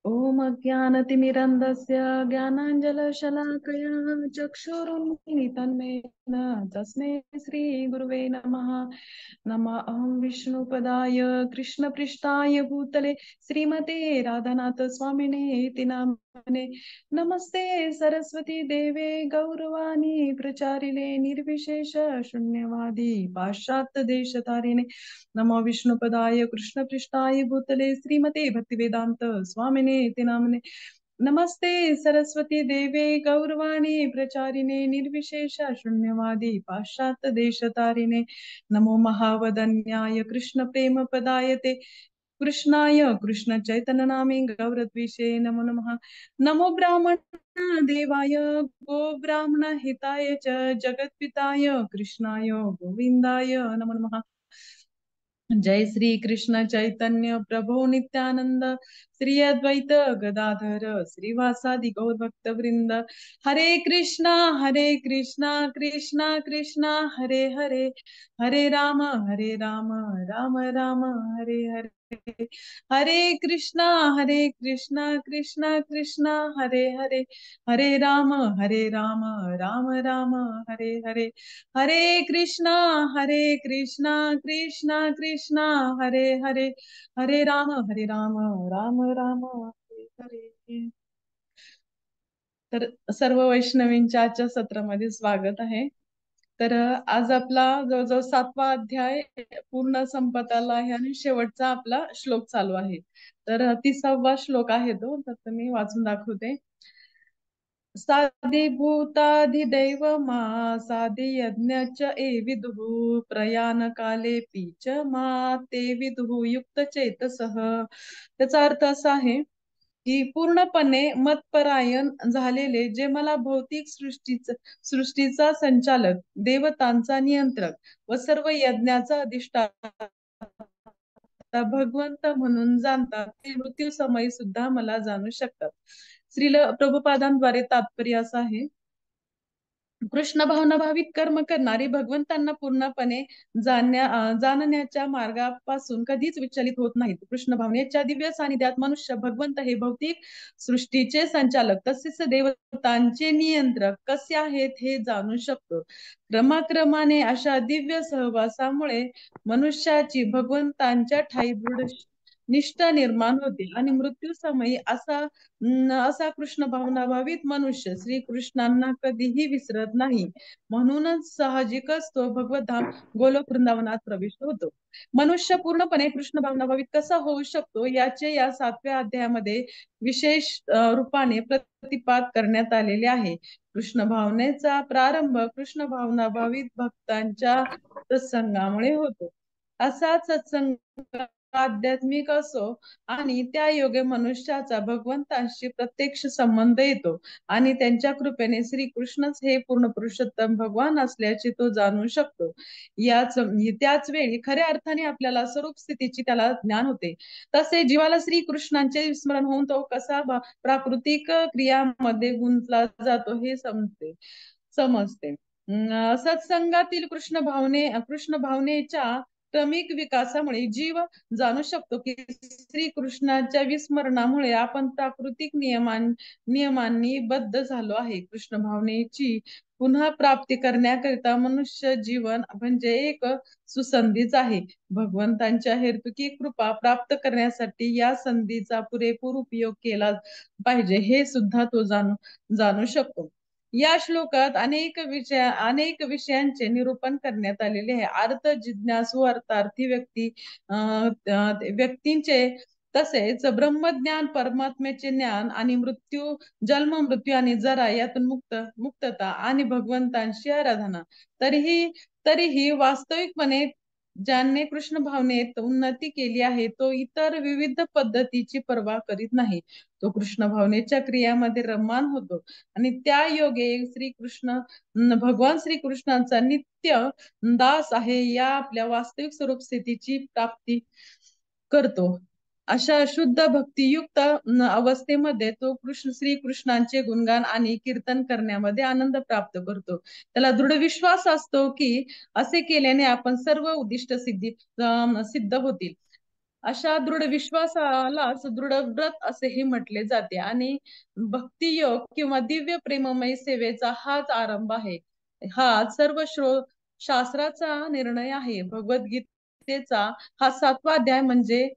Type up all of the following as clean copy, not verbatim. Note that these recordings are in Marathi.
ॐ अज्ञानतिमिरन्धस्य ज्ञानाञ्जलशलाकया चक्षुरुन्मीलितं येन तस्मै श्रीगुरुवे नमः। नमः ॐ विष्णुपदाय कृष्णपृष्ठाय भूतले श्रीमते राधानाथ स्वामिने इति नामने। नमस्ते सरस्वती देवे गौरवाणी प्रचारिणे निर्विशेष शून्यवादी पाश्चात्य देशतारिणे। नमो विष्णुपदाय कृष्णपृष्ठाय भूतले श्रीमते भक्तिवेदांत स्वामिने इति नामने। नमस्ते सरस्वती देवे गौरवाणी प्रचारिणे निर्विशेष शून्यवादी पाश्चात्य देशतारिणे। नमो महावदन्याय कृष्ण प्रेम पदायते कृष्णाय कृष्ण चैतन्य नामे गौरद्विषे नमो नमः। नमो ब्राह्मण देवाय गो ब्राह्मण हिताय च जगत्पिताय कृष्णाय गोविंदाय नमो नमः। जय श्री कृष्ण चैतन्य प्रभु नित्यानंद श्री अद्वैत गदाधर श्रीवासादि गौर भक्त वृंद। हरे कृष्णा कृष्णा कृष्णा हरे हरे, हरे राम राम राम हरे हरे। हरे कृष्णा कृष्णा कृष्णा हरे हरे, हरे राम राम राम हरे हरे। हरे कृष्णा कृष्णा कृष्णा हरे हरे, हरे राम राम राम हरे हरे। तर सर्व वैष्णवींच्या आजच्या सत्रामध्ये स्वागत आहे। तर आज आपला जवळजवळ 7वा अध्याय पूर्ण संपत आला आहे आणि शेवटचा आपला श्लोक चालू आहे। तर 30वा श्लोक आहे तो, तर मी वाचून दाखवते। साधिभूताधिदैव मा साधि यज्ञ च एविदुः प्रयाण काले पीच मा ते विदुः युक्त चेतसः। त्याचा अर्थ असा आहे की पूर्णपणे मतपरायण झालेले जे मला भौतिक सृष्टीचा संचालक, देवतांचा नियंत्रक व सर्व यज्ञाचा अधिष्ठाता भगवंत म्हणून जाणतात, ते मृत्यू समयी सुद्धा मला जाणू शकतात। श्रील प्रभुपादांद्वारे तात्पर्य असं आहे, कृष्ण भावना भावित कर्म करणारी भगवंतांना पूर्णपणे जाणण्याच्या मार्गापासून कधीच विचलित होत नाहीत। कृष्ण भावनेच्या दिव्य सानिध्यात मनुष्य भगवंत हे भौतिक सृष्टीचे संचालक तसेच देवतांचे नियंत्रक कसे आहेत हे जाणू शकतो। क्रमाक्रमाने अशा दिव्य सहवासामुळे मनुष्याची भगवंतांच्या ठायी दृढ निष्ठा निर्माण होते आणि मृत्यू समयी असा कृष्ण भावना भावित मनुष्य श्रीकृष्णांना कधीही विसरत नाही। म्हणूनच साहजिकच तो भगवतधाम गोलोक वृंदावनात प्रविष्ट होतो। मनुष्य पूर्णपणे कृष्ण भावना भावित कसा होऊ शकतो याचे या 7व्या अध्यायामध्ये विशेष रूपाने प्रतिपाद करण्यात आलेले आहे। कृष्ण भावनेचा प्रारंभ कृष्ण भावना भावित भक्तांच्या सत्संगामुळे होतो। असा सत्संग आध्यात्मिक असो आणि त्या योगे मनुष्याचा भगवंतांशी प्रत्यक्ष संबंध येतो आणि त्यांच्या कृपेने श्रीकृष्णच हे पूर्ण पुरुषोत्तम भगवान असल्याचे तो जाणू शकतो। त्याच वेळी खऱ्या अर्थाने आपल्याला स्वरूप स्थितीची त्याला ज्ञान होते। तसे जीवाला श्रीकृष्णांचे स्मरण होऊन तो कसा प्राकृतिक क्रियामध्ये गुंतला जातो हे समजते। सत्संगातील कृष्ण भावनेच्या क्रमिक विकासामुळे जीव जाणू शकतो की श्रीकृष्णाच्या विस्मरणामुळे आपण प्राकृतिक नियमांनी बद्ध झालो आहे। कृष्ण भावनेची पुन्हा प्राप्ती करण्याकरिता मनुष्य जीवन म्हणजे एक सुसंधीच आहे। भगवंतांच्या हेतुकी कृपा प्राप्त करण्यासाठी या संधीचा पुरेपूर उपयोग केला पाहिजे हे सुद्धा तो जाणू शकतो। या श्लोकात अनेक विषयांचे निरूपण करण्यात आलेले आहे। अर्थ जिज्ञासू अर्थार्थी व्यक्तींचे तसेच ब्रह्मज्ञान, परमात्म्याचे ज्ञान आणि जन्म मृत्यू आणि जरा यातून मुक्तता आणि भगवंतांची आराधना। तरीही वास्तविकपणे ज्याने कृष्ण भावनेत उन्नती केली आहे तो इतर विविध पद्धतीची पर्वा करीत नाही। तो कृष्ण भावनेच्या क्रियामध्ये रममान होतो आणि त्या योगे भगवान श्रीकृष्णांचा नित्य दास आहे या आपल्या वास्तविक स्वरूप स्थितीची प्राप्ती करतो। अशा शुद्ध भक्तियुक्त अवस्थेमध्ये तो श्रीकृष्णांचे गुणगान आणि कीर्तन करण्यामध्ये आनंद प्राप्त करतो। त्याला दृढ विश्वास असतो की असे केल्याने आपण सर्व उद्दिष्ट सिद्ध होतील। अशा दृढ विश्वासालाच दृढ व्रत असेही म्हटले जाते आणि भक्तियोग किंवा दिव्य प्रेममय सेवेचा हाच आरंभ आहे. हा सर्व शास्त्राचा निर्णय आहे. भगवद्गीतेचा हा 7वा अध्याय म्हणजे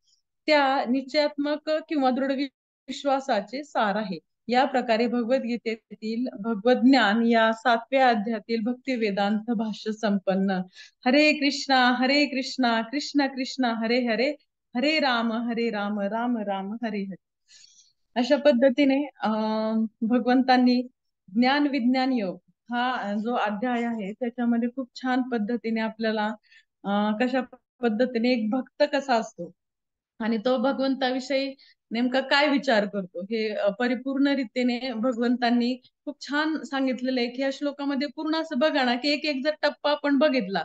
त्या निश्चयात्मक किंवा दृढ विश्वासाचे सार आहे. या प्रकारे भगवद्गीतेतील भगवज्ञान या 7व्या अध्यायातील भक्ती वेदांत भाष्य संपन्न. हरे कृष्णा कृष्ण कृष्ण हरे हरे, हरे राम राम राम हरे हरे. अशा पद्धतीने भगवंतांनी ज्ञान विज्ञान योग हा जो अध्याय आहे त्याच्यामध्ये खूप छान पद्धतीने आपल्याला कशा पद्धतीने एक भक्त कसा असतो आणि तो भगवंताविषयी नेमका काय विचार करतो हे परिपूर्ण रीतीने भगवंतांनी खूप छान सांगितलेलं आहे की या श्लोकामध्ये पूर्ण असं बघा ना की एक एक जर टप्पा आपण बघितला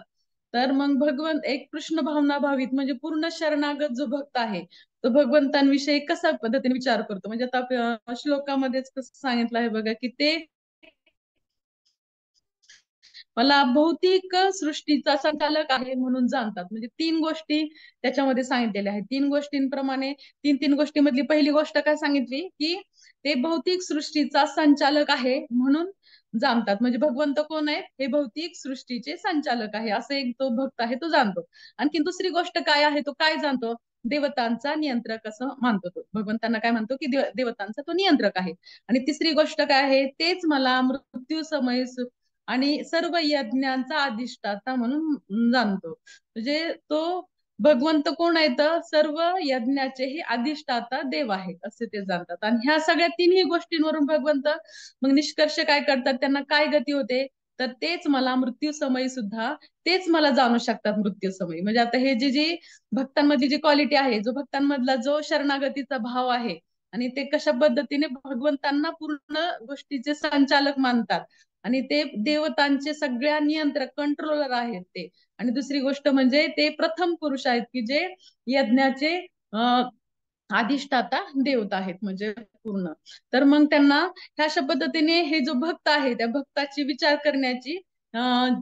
तर मग भगवंत एक कृष्ण भावना भावित म्हणजे पूर्ण शरणागत जो भक्त आहे तो भगवंतांविषयी कसा पद्धतीने विचार करतो म्हणजे आता श्लोकामध्येच कसं सांगितलं आहे बघा की ते मला भौतिक सृष्टीचा संचालक आहे म्हणून जाणतात. म्हणजे 3 गोष्टी त्याच्यामध्ये सांगितलेल्या आहेत. 3 गोष्टींप्रमाणे 3 गोष्टीमधली पहिली गोष्ट काय सांगितली की ते भौतिक सृष्टीचा संचालक आहे म्हणून जाणतात. म्हणजे भगवंत कोण आहेत? हे भौतिक सृष्टीचे संचालक आहे असं एक तो भक्त आहे तो जाणतो. आणखी दुसरी गोष्ट काय आहे तो काय जाणतो? देवतांचा नियंत्रक असं मानतो तो. भगवंतांना काय म्हणतो की देवतांचा तो नियंत्रक आहे. आणि तिसरी गोष्ट काय आहे? तेच मला मृत्यू समय आणि सर्व यज्ञांचा अधिष्ठाता म्हणून जाणतो. म्हणजे तो भगवंत कोण आहे तर सर्व यज्ञाचेही अधिष्ठाता देव आहेत असे ते जाणतात. आणि ह्या सगळ्या 3ही गोष्टींवरून भगवंत मग निष्कर्ष काय करतात त्यांना काय गती होते तर तेच मला मृत्यू समयी सुद्धा तेच मला जाणू शकतात मृत्यू समयी. म्हणजे आता हे जी भक्तांमधली जी क्वालिटी आहे जो भक्तांमधला जो शरणागतीचा भाव आहे आणि ते कशा पद्धतीने भगवंतांना पूर्ण गोष्टीचे संचालक मानतात आणि ते देवतांचे सगळ्या नियंत्रक कंट्रोलर आहेत ते. आणि दुसरी गोष्ट म्हणजे ते प्रथम पुरुष आहेत की जे यज्ञाचे अधिष्ठाता देवता आहेत म्हणजे पूर्ण. तर मग त्यांना ह्या अशा पद्धतीने हे जो भक्त आहे त्या भक्ताची विचार करण्याची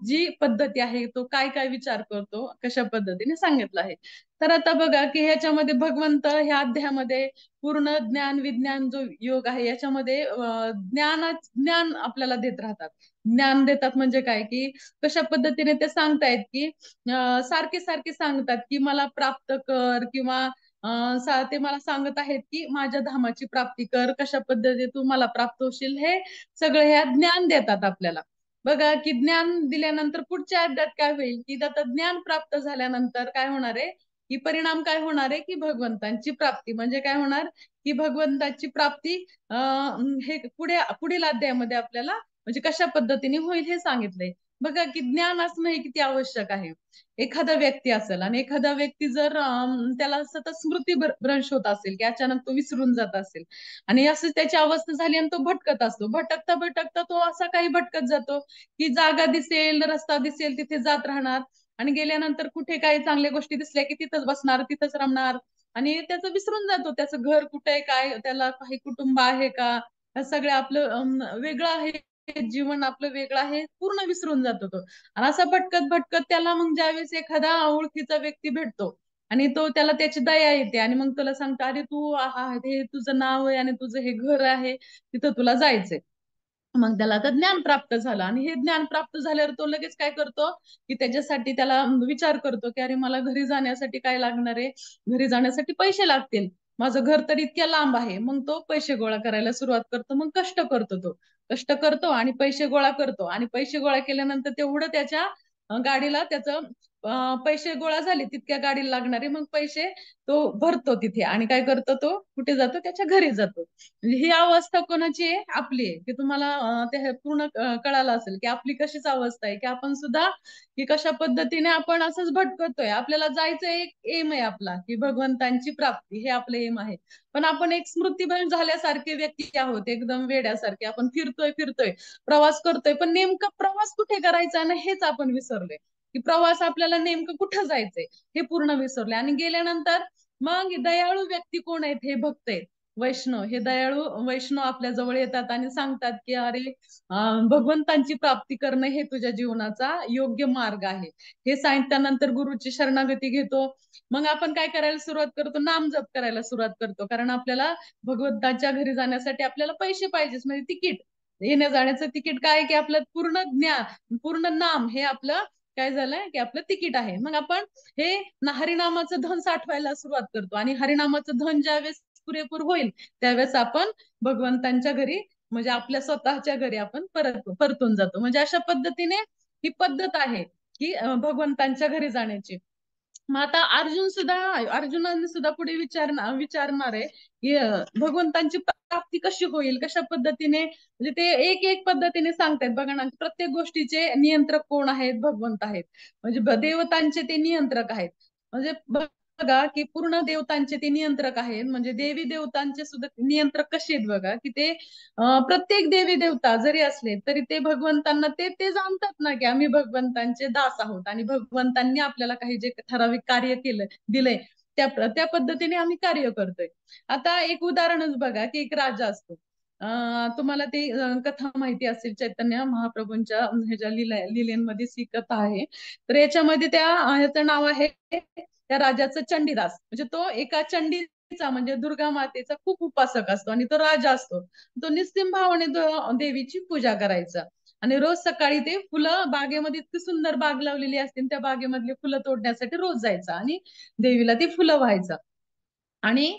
जी पद्धती आहे तो काय काय विचार करतो कशा पद्धतीने सांगितलं आहे. तर आता बघा की ह्याच्यामध्ये भगवंत ह्या अध्यायामध्ये पूर्ण ज्ञान विज्ञान जो योग आहे याच्यामध्ये ज्ञान आपल्याला देत राहतात. ज्ञान देतात म्हणजे काय की कशा पद्धतीने ते सांगतायत की सारखे सारखे सांगतात की मला प्राप्त कर किंवा ते मला सांगत आहेत की माझ्या धामाची प्राप्ती कर कशा पद्धतीने तू मला प्राप्त होशील हे सगळं ह्या ज्ञान देतात आपल्याला. बघा की ज्ञान दिल्यानंतर पुढच्या अध्यायात काय होईल की आता ज्ञान प्राप्त झाल्यानंतर काय होणार आहे की परिणाम काय होणार आहे की भगवंतांची प्राप्ती म्हणजे काय होणार की भगवंताची प्राप्ती हे पुढील अध्यायामध्ये आपल्याला म्हणजे कशा पद्धतीने होईल हे सांगितलंय. बघा की ज्ञान असणं हे किती आवश्यक आहे. एखादा व्यक्ती असेल आणि एखादा व्यक्ती जर त्याला सतत स्मृती भ्रंश होत असेल की अचानक तो विसरून जात असेल आणि असं त्याची अवस्था झाली आणि तो भटकत असतो. भटकता भटकता तो असा काही भटकत जातो की जागा दिसेल रस्ता दिसेल तिथे जात राहणार आणि गेल्यानंतर कुठे काही चांगल्या गोष्टी दिसल्या की तिथंच बसणार तिथंच रमणार आणि त्याचं विसरून जातो त्याचं घर कुठे आहे काय त्याला काही कुटुंब आहे का सगळं आपलं वेगळं आहे जीवन आपलं वेगळं आहे पूर्ण विसरून जातो तो. आणि असं भटकत भटकत त्याला मग ज्यावेळेस एखादा ओळखीचा व्यक्ती भेटतो आणि तो त्याला त्याची दया येते आणि मग तुला सांगतो अरे तू हे तुझं नाव आहे आणि तुझं हे घर आहे तिथं तुला जायचंय. मग त्याला आता ज्ञान प्राप्त झालं आणि हे ज्ञान प्राप्त झाल्यावर तो लगेच काय करतो की त्याच्यासाठी त्याला विचार करतो की अरे मला घरी जाण्यासाठी काय लागणार आहे घरी जाण्यासाठी पैसे लागतील माझं घर तर इतक्या लांब आहे मग तो पैसे गोळा करायला सुरुवात करतो मग कष्ट करतो तो कष्ट करतो आणि पैसे गोळा करतो आणि पैसे गोळा केल्यानंतर तेवढं त्याच्या गाडीला त्याचं पैसे गोळा झाले तितक्या गाडीला लागणारे मग पैसे तो भरतो तिथे आणि काय करतो तो कुठे जातो त्याच्या घरी जातो. म्हणजे ही अवस्था कोणाची आहे आपली आहे की तुम्हाला ते पूर्ण कळालं असेल की आपली कशीच अवस्था आहे की आपण सुद्धा की कशा पद्धतीने आपण असंच भटकतोय आपल्याला जायचं एक एम आहे आपला की भगवंतांची प्राप्ती हे आपलं एम आहे. पण आपण एक स्मृतीभ्रंश झाल्यासारखे व्यक्ती आहोत एकदम वेड्यासारखे आपण फिरतोय फिरतोय प्रवास करतोय पण नेमका प्रवास कुठे करायचा ना हेच आपण विसरलोय की प्रवास आपल्याला नेमकं कुठं जायचंय हे पूर्ण विसरले आणि गेल्यानंतर मग दयाळू व्यक्ती कोण आहेत हे भक्त आहेत. वैष्णव, हे दयाळू वैष्णव आपल्या जवळ येतात आणि सांगतात की अरे भगवंतांची प्राप्ती करणं हे तुझ्या जीवनाचा योग्य मार्ग आहे. हे सांगितल्यानंतर गुरुची शरणागती घेतो. मग आपण काय करायला सुरुवात करतो? नाम जप करायला सुरुवात करतो. कारण आपल्याला भगवंताच्या घरी जाण्यासाठी आपल्याला पैसे पाहिजेच, म्हणजे तिकीट, येण्या जाण्याचं तिकीट काय आहे की आपलं पूर्ण ज्ञान, पूर्ण नाम हे आपलं काय झालंय की आपलं तिकीट आहे. मग आपण हे हरिनामाचं धन साठवायला सुरुवात करतो आणि हरिनामाचं धन ज्यावेळेस पुरेपूर होईल त्यावेळेस आपण भगवंतांच्या घरी, म्हणजे आपल्या स्वतःच्या घरी आपण परतून जातो. म्हणजे अशा पद्धतीने ही पद्धत आहे की भगवंतांच्या घरी जाण्याची. मग आता अर्जुनाने सुद्धा पुढे विचारणार आहे की भगवंतांची प्राप्ती कशी होईल, कशा पद्धतीने, म्हणजे ते एक एक पद्धतीने सांगतायत बघा ना. प्रत्येक गोष्टीचे नियंत्रक कोण आहेत? भगवंत आहेत. म्हणजे देवतांचे ते नियंत्रक आहेत. म्हणजे बघा की पूर्ण देवतांचे ते नियंत्रक आहेत. म्हणजे देवी देवतांचे सुद्धा नियंत्रक कसे आहेत बघा की ते प्रत्येक देवी देवता जरी असले तरी ते भगवंतांना ते ते जाणतात ना की आम्ही भगवंतांचे दास आहोत आणि भगवंतांनी आपल्याला काही जे ठराविक कार्य केलं दिलंय त्या त्या पद्धतीने आम्ही कार्य करतोय. आता एक उदाहरणच बघा की एक राजा असतो. तुम्हाला ती कथा माहिती असेल, चैतन्य महाप्रभूंच्या ह्याच्या लिलेंमध्येच ही कथा आहे. तर याच्यामध्ये ह्याचं नाव आहे, त्या राजाचं चंडीदास. म्हणजे तो एका चंडीचा म्हणजे दुर्गा मातेचा खूप उपासक असतो आणि तो राजा असतो. तो निस्सिम भावाने देवीची पूजा करायचा आणि रोज सकाळी ते फुलं बागेमध्ये, इतकी सुंदर बाग लावलेली असते, त्या बागेमधली फुलं तोडण्यासाठी रोज जायचा आणि देवीला ती फुलं व्हायचा. आणि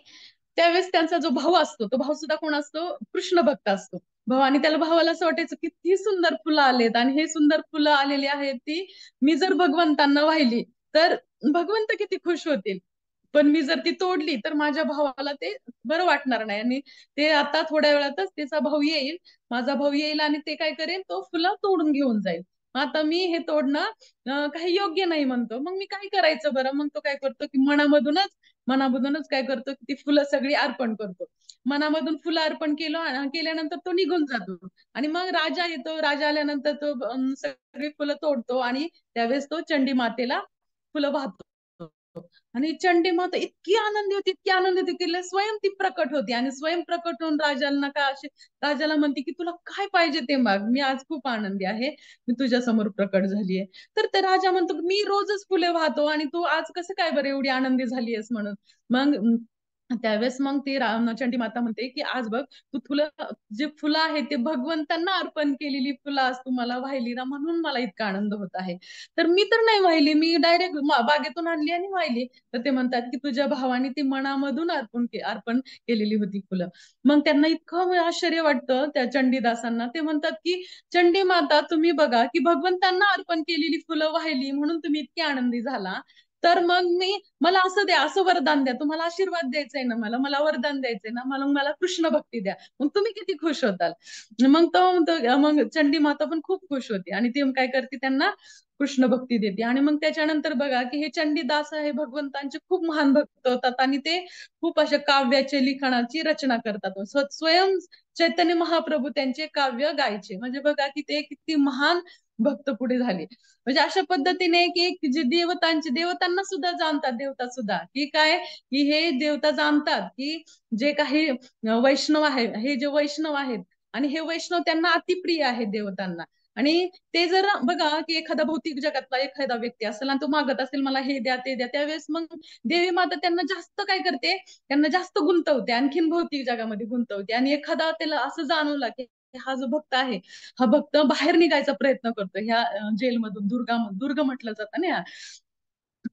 त्यावेळेस त्यांचा जो भाऊ असतो, तो भाऊ सुद्धा कोण असतो? कृष्ण भक्त असतो भाऊ. आणि त्याला भावाला असं वाटायचं किती सुंदर फुलं आलेत आणि हे सुंदर फुलं आलेली आहेत ती मी जर भगवंतांना वाहिली तर भगवंत किती खुश होतील. पण मी जर ती तोडली तर माझ्या भावाला ते बरं वाटणार नाही. आणि ते आता थोड्या वेळातच त्याचा भाऊ येईल, माझा भाऊ येईल आणि ते काय करेल, तो फुलं तोडून घेऊन जाईल. आता मी हे तोडणं काही योग्य नाही म्हणतो. मग मी काय करायचं बरं? मग तो काय करतो की मनामधूनच काय करतो की ती फुलं सगळी अर्पण करतो. मनामधून फुलं अर्पण केल्यानंतर तो निघून जातो. आणि मग राजा येतो. राजा आल्यानंतर तो सगळी फुलं तोडतो आणि त्यावेळेस तो चंडी मातेला फुलं वाहतो. आणि चंडी माता इतकी आनंदी होती, इतकी आनंदी होती की स्वयं ती प्रकट होती आणि स्वयं प्रकट होऊन राजाला का असे, राजाला म्हणते की तुला काय पाहिजे ते माग, मी आज खूप आनंदी आहे, मी तुझ्या समोर प्रकट झालीये. तर ते राजा म्हणतो मी रोजच फुले वाहतो आणि तू आज कसं काय बरं एवढी आनंदी झालीयस म्हणून. मग त्यावेळेस मग ती चंडी माता म्हणते की आज बघ, तू फुलं, जे फुलं आहेत ते भगवंतांना अर्पण केलेली फुलं आज तू मला वाहिली ना, म्हणून मला इतका आनंद होत आहे. तर मी तर नाही वाहिली, मी डायरेक्ट बागेतून आणली आणि वाहिली. तर ते म्हणतात की तुझ्या भावाने ती मनामधून अर्पण केलेली होती फुलं. मग त्यांना इतकं आश्चर्य वाटतं त्या चंडीदासांना. ते म्हणतात की चंडी माता तुम्ही बघा की भगवंतांना अर्पण केलेली फुलं वाहिली म्हणून तुम्ही इतके आनंदी झाला. तर मग मला असं द्या, असं वरदान द्या, तुम्हाला आशीर्वाद द्यायचंय ना, मला वरदान द्यायचंय ना, मला कृष्ण भक्ती द्या, मग तुम्ही किती खुश होताल. मग मग चंडी माता पण खूप खुश होती आणि ती काय करते, त्यांना कृष्ण भक्ती देते. आणि मग त्याच्यानंतर बघा की हे चंडीदास हे भगवंतांचे खूप महान भक्त होतात आणि ते खूप अशा काव्याचे लिखाणाची रचना करतात. स्वयं चैतन्य महाप्रभू त्यांचे काव्य गायचे. म्हणजे बघा की ते किती महान भक्त पुढे झाले. म्हणजे अशा पद्धतीने की जे देवतांना सुद्धा जाणतात, देवता सुद्धा की काय, की हे देवता जाणतात की जे काही वैष्णव आहे, हे जे वैष्णव आहेत आणि हे वैष्णव त्यांना अतिप्रिय आहे देवतांना. आणि ते जर बघा की एखादा भौतिक जगातला एखादा व्यक्ती असेल आणि तो मागत असेल मला हे द्या ते द्या, त्यावेळेस मग देवी माता त्यांना जास्त काय करते, त्यांना जास्त गुंतवते, आणखीन भौतिक जगामध्ये गुंतवते. आणि एखादा त्याला असं जाणवला की हा जो भक्त आहे, हा भक्त बाहेर निघायचा प्रयत्न करतो ह्या जेलमधून, दुर्ग म्हटलं जातं ना,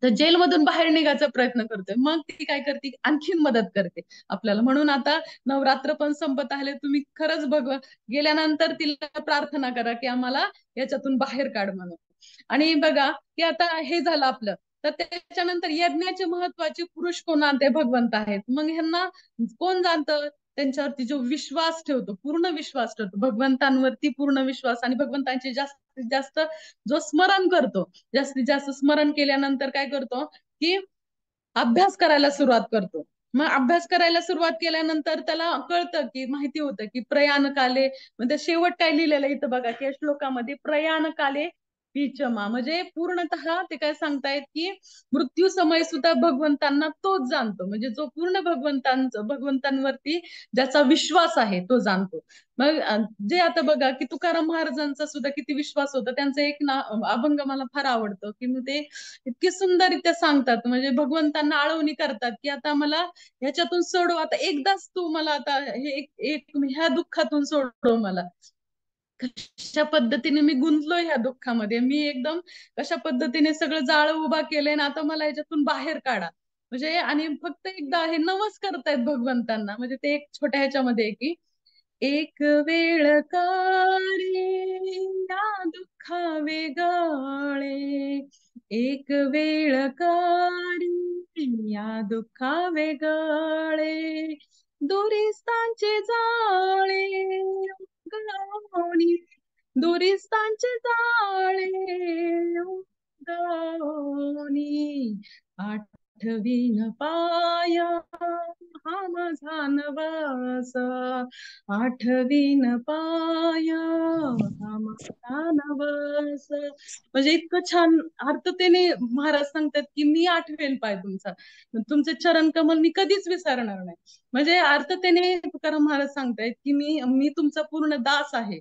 तर जेलमधून बाहेर निघायचा प्रयत्न करतोय, मग ती काय करते, आणखीन मदत करते आपल्याला. म्हणून आता नवरात्र पण संपत आले, तुम्ही खरंच गेल्यानंतर तिला प्रार्थना करा की आम्हाला याच्यातून बाहेर काढ म्हणून. आणि बघा की आता हे झालं आपलं. तर त्याच्यानंतर यज्ञाचे महत्वाचे पुरुष कोण ते भगवंत आहेत. मग ह्यांना कोण जाणतं, त्यांच्यावरती जो विश्वास ठेवतो, पूर्ण विश्वास ठेवतो भगवंतांवरती, पूर्ण विश्वास, आणि भगवंतांचे जास्तीत जास्त जो स्मरण करतो, जास्तीत जास्त स्मरण केल्यानंतर काय करतो की अभ्यास करायला सुरुवात करतो. मग अभ्यास करायला सुरुवात केल्यानंतर त्याला कळतं की, माहिती होतं की प्रयाण काले, म्हणजे शेवट काय लिहिलेलं इथं बघा की श्लोकामध्ये, प्रयाण काले ही क्षमा म्हणजे पूर्णतः ते काय सांगतायत की मृत्यू समय सुद्धा भगवंतांना तोच जाणतो, म्हणजे जो पूर्ण भगवंतांवरती ज्याचा विश्वास आहे तो जाणतो. मग जे आता बघा की तुकाराम महाराजांचा सुद्धा किती विश्वास होता. त्यांचं एक ना अभंग मला फार आवडतं की मग ते इतके सुंदररित्या सांगतात, म्हणजे भगवंतांना आळवणी करतात की आता मला ह्याच्यातून सोडव, आता एकदाच तू मला आता हे ह्या दुःखातून सोडव मला. कशा पद्धतीने मी गुंतलोय ह्या दुःखामध्ये, मी एकदम कशा पद्धतीने सगळं जाळं उभा केलंय ना, आता मला याच्यातून बाहेर काढा. म्हणजे आणि फक्त एकदा हे नवस करतायत भगवंतांना, म्हणजे ते एक छोट्या ह्याच्यामध्ये आहे की एक वेळ रे या दुःखा वेगळे, एक वेळ रे या दुःखा वेगळे, दुरिस्तांचे जाळे उगवणी, दुरिस्तांचे जाळे उगवणी, आठवीन पाया हा माझा नवस, आठवीन पाया हा माझा नवस. म्हणजे इतकं छान अर्थतेने महाराज सांगतात की मी आठवेन पाय तुमचा, तुमचे चरण कमल मी कधीच विसरणार नाही. म्हणजे अर्थतेने तुकाराम महाराज सांगतायत की मी तुमचा पूर्ण दास आहे.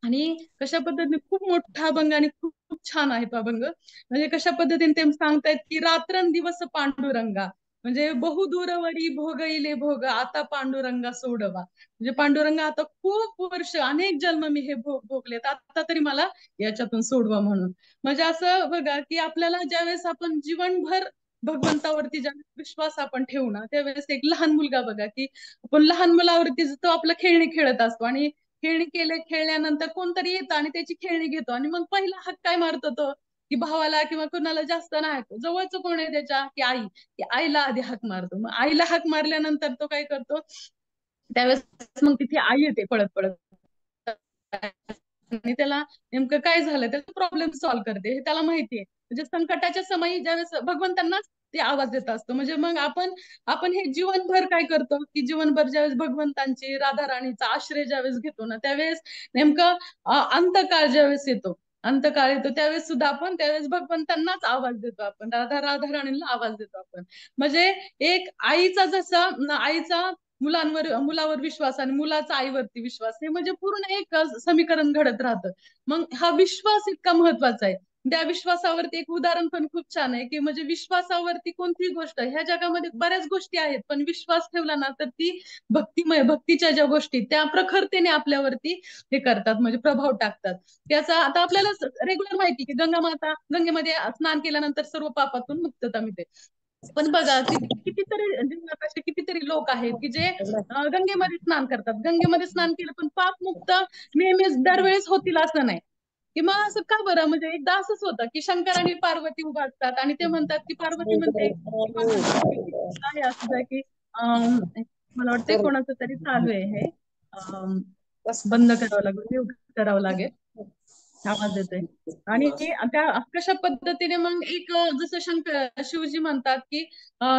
आणि कशा पद्धतीने खूप मोठा अभंग आणि खूप खूप छान आहे तो अभंग. म्हणजे कशा पद्धतीने ते सांगतायत की रात्रंदिवस पांडुरंगा, म्हणजे बहुदूरवरी भोगईले भोग आता पांडुरंगा सोडवा. म्हणजे पांडुरंगा आता खूप वर्ष अनेक जन्म मी हे भोगलेत, आता तरी मला याच्यातून सोडवा म्हणून. म्हणजे असं बघा की आपल्याला ज्यावेळेस आपण जीवनभर भगवंतावरती ज्यावेळेस विश्वास आपण ठेवू ना, त्यावेळेस एक लहान मुलगा बघा की आपण लहान मुलावरती तो आपलं खेळणी खेळत असतो आणि खेळल्यानंतर कोणतरी येतं आणि त्याची खेळणी घेतो आणि मग पहिला हाक काय मारतो तो, की भावाला किंवा कोणाला जास्त नाही, जवळचं कोण आहे त्याच्या की आई, की आईला आधी हाक मारतो. मग आईला हाक मारल्यानंतर तो काय करतो, त्यावेळेस मग तिथे आई येते पळत पळत आणि त्याला नेमकं काय झालं त्याचा प्रॉब्लेम सॉल्व्ह करते हे त्याला माहितीये. म्हणजे संकटाच्या समयी ज्यावेळेस भगवंतांनाच ते आवाज देत असतो. म्हणजे मग आपण हे जीवनभर काय करतो की जीवनभर ज्यावेळेस भगवंतांची राधा राणीचा आश्रय ज्यावेळेस घेतो ना, त्यावेळेस नेमकं अंतकाळ ज्यावेळेस येतो, अंतकाळ येतो त्यावेळेस सुद्धा आपण त्यावेळेस भगवंतांनाच आवाज देतो, आपण राधा राणीला आवाज देतो आपण. म्हणजे एक आईचा जसा आईचा मुलावर विश्वास आणि मुलाचा आईवरती विश्वास, हे म्हणजे पूर्ण एक समीकरण घडत राहतं. मग हा विश्वास इतका महत्वाचा आहे. त्या विश्वासावरती एक उदाहरण पण खूप छान आहे की म्हणजे विश्वासावरती कोणतीही गोष्ट, ह्या जगामध्ये बऱ्याच गोष्टी आहेत पण विश्वास ठेवला ना तर ती भक्तिमय, भक्तीच्या ज्या गोष्टी त्या प्रखरतेने आपल्यावरती हे करतात, म्हणजे प्रभाव टाकतात. त्याचा आता आपल्याला रेग्युलर माहिती की गंगेमध्ये स्नान केल्यानंतर सर्व पापातून मुक्तता मिळते. पण बघा कितीतरी जीवनात असे कितीतरी लोक आहेत की जे गंगेमध्ये स्नान करतात, गंगेमध्ये स्नान केलं पण पापमुक्त नेहमीच दरवेळेस होतील असं नाही. की मग असं का बरं, म्हणजे एकदा असंच होतं की शंकर आणि पार्वती उभा असतात आणि ते म्हणतात की पार्वती म्हणते की माझं आहे असं आहे की मला वाटतंय कोणाचं तरी चालू आहे हे, अं, बंद करावं लागेल, म्यूट करावं लागेल, आवाज येतोय. आणि त्या कशा पद्धतीने मग एक जसं शिवजी म्हणतात की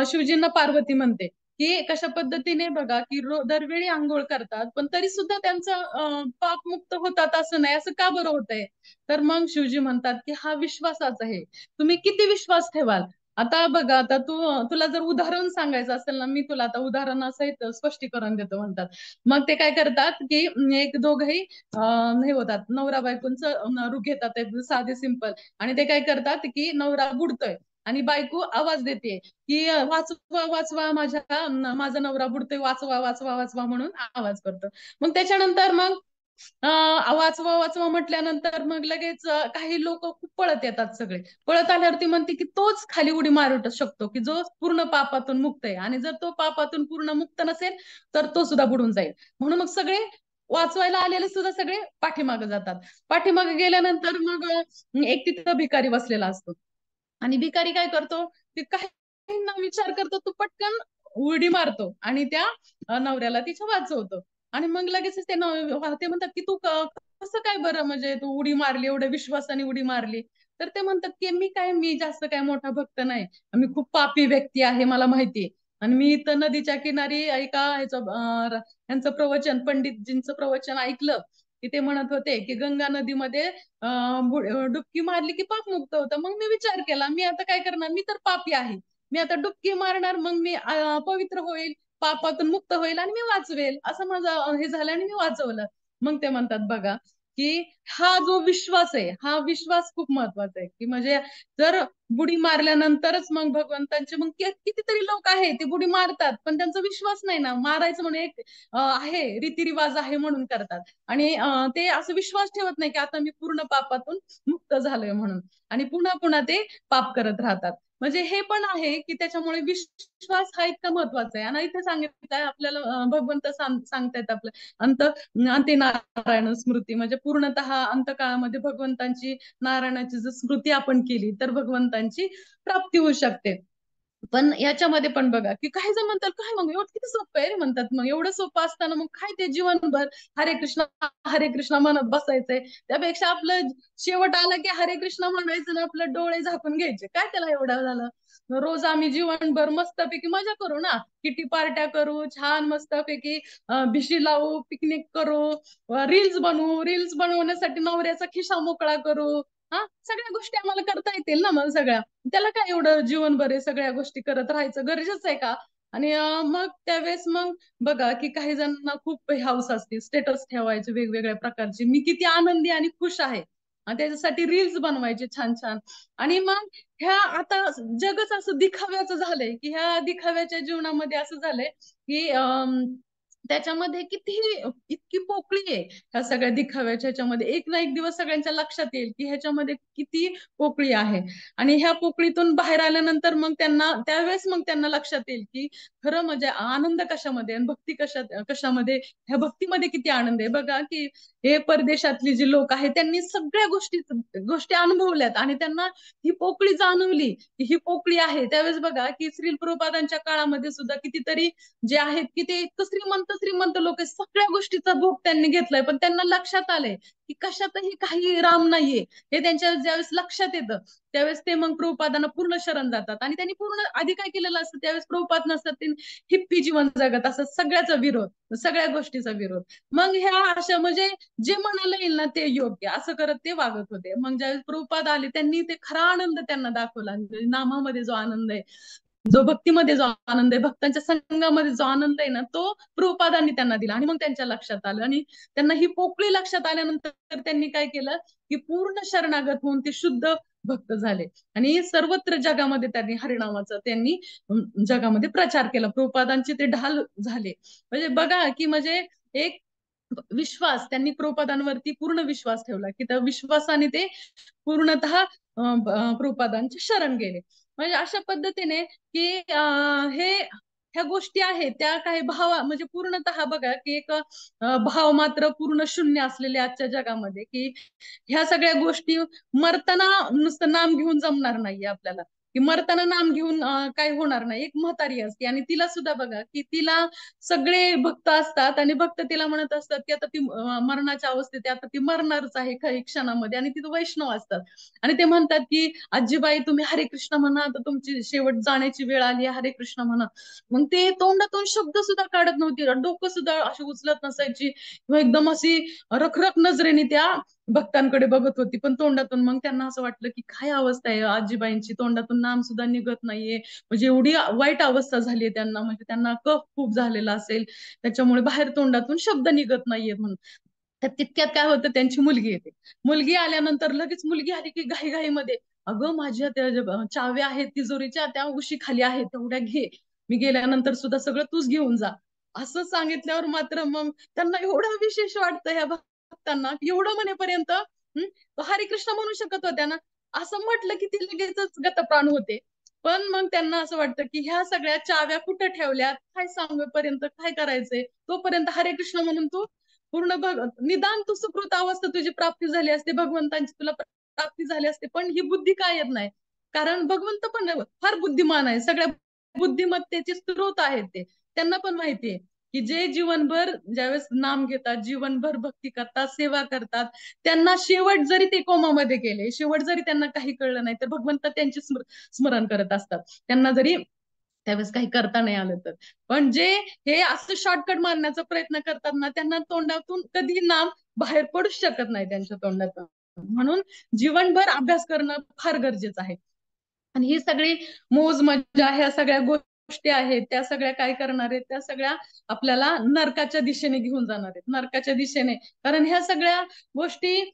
शिवजींना पार्वती म्हणते की कशा पद्धतीने बघा की दरवेळी आंघोळ करतात पण तरी सुद्धा त्यांचं पाप मुक्त होतात असं नाही, असं का बरं होतंय. तर मग शिवजी म्हणतात की हा विश्वासाच आहे, तुम्ही किती विश्वास ठेवाल. आता बघा, आता तुला जर उदाहरण सांगायचं असेल ना, मी तुला आता उदाहरणासहित स्पष्टीकरण देतो म्हणतात. मग ते काय करतात की एक दोघही हे होतात, नवरा बायकोंचं रूप घेतात, साधे सिंपल. आणि ते काय करतात की नवरा बुडतोय आणि बायको आवाज देते की वाचवा वाचवा माझा नवरा बुडतोय, वाचवा वाचवा वाचवा म्हणून आवाज करतो. मग त्याच्यानंतर मग वाचवा वाचवा म्हटल्यानंतर मग लगेच काही लोक खूप पळत येतात, सगळे पळत आल्यावरती म्हणते की तोच खाली उडी मारू शकतो की जो पूर्ण पापातून मुक्त आहे, आणि जर तो पापातून पूर्ण मुक्त नसेल तर तो सुद्धा बुडून जाईल. म्हणून मग सगळे वाचवायला आलेले सुद्धा सगळे पाठीमागे जातात. पाठीमागे गेल्यानंतर मग एक तिथं भिकारी बसलेला असतो आणि भिकारी काय करतो, ते काही विचार करतो, तो पटकन उडी मारतो आणि त्या नवऱ्याला तिच्या वाचवतो. आणि मग लगेच ते म्हणतात की तू कसं काय बरं, म्हणजे तू उडी मारली, एवढ्या विश्वासाने उडी मारली. तर ते म्हणतात की मी जास्त काय मोठा भक्त नाही, मी खूप पापी व्यक्ती आहे मला माहिती. आणि मी इथं नदीच्या किनारी एका यांचं प्रवचन, पंडितजींचं प्रवचन ऐकलं की ते म्हणत होते की गंगा नदीमध्ये डुबकी मारली की पाप मुक्त होतं. मग मी विचार केला, मी आता काय करणार, मी तर पापी आहे, मी आता डुबकी मारणार, मग मी पवित्र होईल, पापातून मुक्त होईल आणि मी वाचवेल, असं माझं हे झालं आणि मी वाचवलं. मग ते म्हणतात बघा की हा जो विश्वास आहे, हा विश्वास खूप महत्वाचा आहे, की म्हणजे जर बुडी मारल्यानंतरच मग भगवंतांचे, मग कितीतरी लोक आहे ते बुडी मारतात पण त्यांचा विश्वास नाही ना, मारायचं म्हणून एक आहे रीतिरिवाज आहे म्हणून करतात. आणि ते असं विश्वास ठेवत नाही की आता मी पूर्ण पापातून मुक्त झालोय म्हणून, आणि पुन्हा पुन्हा ते पाप करत राहतात. म्हणजे हे पण आहे की त्याच्यामुळे विश्वास हा इतका महत्वाचा आहे. आणि इथे सांगितलं आहे आपल्याला, भगवंत सांगतायत आपलं अंत अंते नारायण स्मृती, म्हणजे पूर्णतः अंतकाळामध्ये भगवंतांची, नारायणाची जर स्मृती आपण केली तर भगवंतांची प्राप्ती होऊ शकते. पण याच्यामध्ये पण बघा की काही जण म्हणतात काय मग एवढं किती सोपं आहे रे, म्हणतात मग एवढं सोपं असताना मग काय ते जीवनभर हरे कृष्णा म्हणत बसायचंय, त्यापेक्षा आपलं शेवट आला की हरे कृष्णा म्हणायचं ना, आपलं डोळे झाकून घ्यायचे, काय त्याला एवढं झालं. रोज आम्ही जीवनभर मस्तपैकी मजा करू ना, किटी पार्ट्या करू, छान मस्तपैकी भिशी लावू, पिकनिक करू, रील्स बनवू, रील्स बनवण्यासाठी नवऱ्याचा खिशा मोकळा करू, हा सगळ्या गोष्टी आम्हाला करता येतील ना मग सगळ्या. त्याला काय एवढं जीवनभर आहे सगळ्या गोष्टी करत राहायचं गरजेचं आहे का. आणि मग त्यावेळेस मग बघा की काही जणांना खूप हौस असते स्टेटस ठेवायचे वेगवेगळ्या प्रकारचे, मी किती आनंदी आणि खुश आहे, आणि त्याच्यासाठी रील्स बनवायचे छान छान. आणि मग ह्या आता जगच असं दिखाव्याचं झालंय की ह्या दिखाव्याच्या जीवनामध्ये असं झालंय की त्याच्यामध्ये किती इतकी पोकळी आहे ह्या सगळ्या दिखाव्याच्या ह्याच्यामध्ये, एक ना एक दिवस सगळ्यांच्या लक्षात येईल की ह्याच्यामध्ये किती पोकळी आहे. आणि ह्या पोकळीतून बाहेर आल्यानंतर मग त्यांना त्यावेळेस मग त्यांना लक्षात येईल की खरं म्हणजे आनंद कशामध्ये आणि भक्ती कशामध्ये, ह्या भक्तीमध्ये किती आनंद आहे. बघा की हे परदेशातली जी लोक आहेत त्यांनी सगळ्या गोष्टी अनुभवल्यात आणि त्यांना ही पोकळी जाणवली की ही पोकळी आहे. त्यावेळेस बघा की श्रील प्रभुपादांच्या काळामध्ये सुद्धा कितीतरी जे आहेत की ते इतकं श्रीमंत श्रीमंत लोक सगळ्या गोष्टीचा भोग त्यांनी घेतलाय, पण त्यांना लक्षात आलंय की कशातही काही राम नाहीये. हे त्यांच्या ज्यावेळेस लक्षात येतं त्यावेळेस ते मग प्रभुपादांना पूर्ण शरण जातात. आणि त्यांनी पूर्ण आधी काय केलेलं असतं, त्यावेळेस प्रभुपाद नसतात, ते हिप्पी जीवन जगत असत, सगळ्याचा विरोध, सगळ्या गोष्टीचा विरोध. मग ह्या अशा म्हणजे जे म्हणायला येईल ना ते योग्य असं करत ते वागत होते. मग ज्यावेळेस प्रभुपाद आले त्यांनी ते खरा आनंद त्यांना दाखवला, नामामध्ये जो आनंद आहे, जो भक्तीमध्ये जो आनंद आहे, भक्तांच्या संघामध्ये जो आनंद आहे ना, तो प्रभुपादांनी त्यांना दिला. आणि मग त्यांच्या लक्षात आलं, आणि त्यांना ही पोकळी लक्षात आल्यानंतर त्यांनी काय केलं की पूर्ण शरणागत होऊन ते शुद्ध भक्त झाले. आणि सर्वत्र जगामध्ये त्यांनी हरिनामाचा त्यांनी जगामध्ये प्रचार केला, प्रभुपादांचे ते ढाल झाले. म्हणजे बघा की म्हणजे एक विश्वास त्यांनी प्रभुपादांवरती पूर्ण विश्वास ठेवला की त्या विश्वासाने ते पूर्णतः प्रभुपादांचे शरण गेले. म्हणजे अशा पद्धतीने की हे ह्या गोष्टी आहेत त्या काही म्हणजे पूर्णतः बघा की एक भाव मात्र पूर्ण शून्य असलेले आजच्या जगामध्ये, की ह्या सगळ्या गोष्टी मरताना नुसतं नाम घेऊन जमणार नाहीये आपल्याला, की मरताना नाम घेऊन काही होणार नाही. एक म्हातारी असते आणि तिला सुद्धा बघा की तिला सगळे भक्त असतात आणि भक्त तिला म्हणत असतात की आता ती मरणाच्या अवस्थेत आता ती मरणारच आहे काही क्षणामध्ये, आणि तिथं वैष्णव असतात आणि ते म्हणतात की आजीबाई तुम्ही हरे कृष्ण म्हणा, आता तुमची शेवट जाण्याची वेळ आली आहे, हरे कृष्ण म्हणा. मग ते तोंडातून शब्द सुद्धा काढत नव्हती, डोकं सुद्धा अशी उचलत नसायची, एकदम अशी रखरख नजरेने त्या भक्तांकडे बघत होती. पण तोंडातून मग त्यांना असं वाटलं की काय अवस्था आहे आजीबाईंची, तोंडातून नाम सुद्धा निघत नाहीये, म्हणजे एवढी वाईट अवस्था झाली त्यांना, म्हणजे त्यांना कफ खूप झालेला असेल त्याच्यामुळे बाहेर तोंडातून शब्द निघत नाहीये म्हणून. तर तितक्यात काय होतं, त्यांची मुलगी येते. मुलगी आल्यानंतर लगेच मुलगी आली की घाईघाईमध्ये अगं माझ्या त्या चाव्या आहेत तिजोरीच्या त्या उशी खाली आहेत तेवढ्या घे, मी गेल्यानंतर सुद्धा सगळं तूच घेऊन जा. असं सांगितल्यावर मात्र मग त्यांना एवढं विशेष वाटतं ह्या भक्तांना, एवढं म्हणेपर्यंत हरे कृष्ण म्हणू शकत होत्या ना, असं म्हटलं की ती लगेचच गतप्राण होते. पण मग त्यांना असं वाटतं की ह्या सगळ्या चाव्या कुठं ठेवल्यात, काय सांगेपर्यंत काय करायचंय, तोपर्यंत हरे कृष्ण म्हणून तू पूर्ण निदान तू सुकृत अवस्था तुझी प्राप्ती झाली असते, भगवंतांची तुला प्राप्ती झाली असते. पण ही बुद्धी काय येत नाही, कारण भगवंत पण फार बुद्धिमान आहे, सगळ्या बुद्धिमत्तेचे स्रोत आहेत ते. त्यांना पण माहितीये की जे जीवनभर ज्यावेळेस नाम घेतात, जीवनभर भक्ती करतात, सेवा करतात, त्यांना शेवट जरी ते कोमामध्ये गेले, शेवट जरी त्यांना काही कळलं नाही तर भगवंत त्यांचे स्मरण करत असतात, त्यांना जरी त्यावेळेस काही करता नाही आलं तर. पण जे हे असं शॉर्टकट मारण्याचा प्रयत्न करतात ना, त्यांना तोंडातून कधी नाम बाहेर पडूच शकत नाही त्यांच्या तोंडातून. म्हणून जीवनभर अभ्यास करणं फार गरजेचं आहे. आणि ही सगळी मोज मजा ह्या सगळ्या गोष्टी आहेत, त्या सगळ्या काय करणार आहेत, त्या सगळ्या आपल्याला नरकाच्या दिशेने घेऊन जाणार आहेत, नरकाच्या दिशेने. कारण ह्या सगळ्या गोष्टी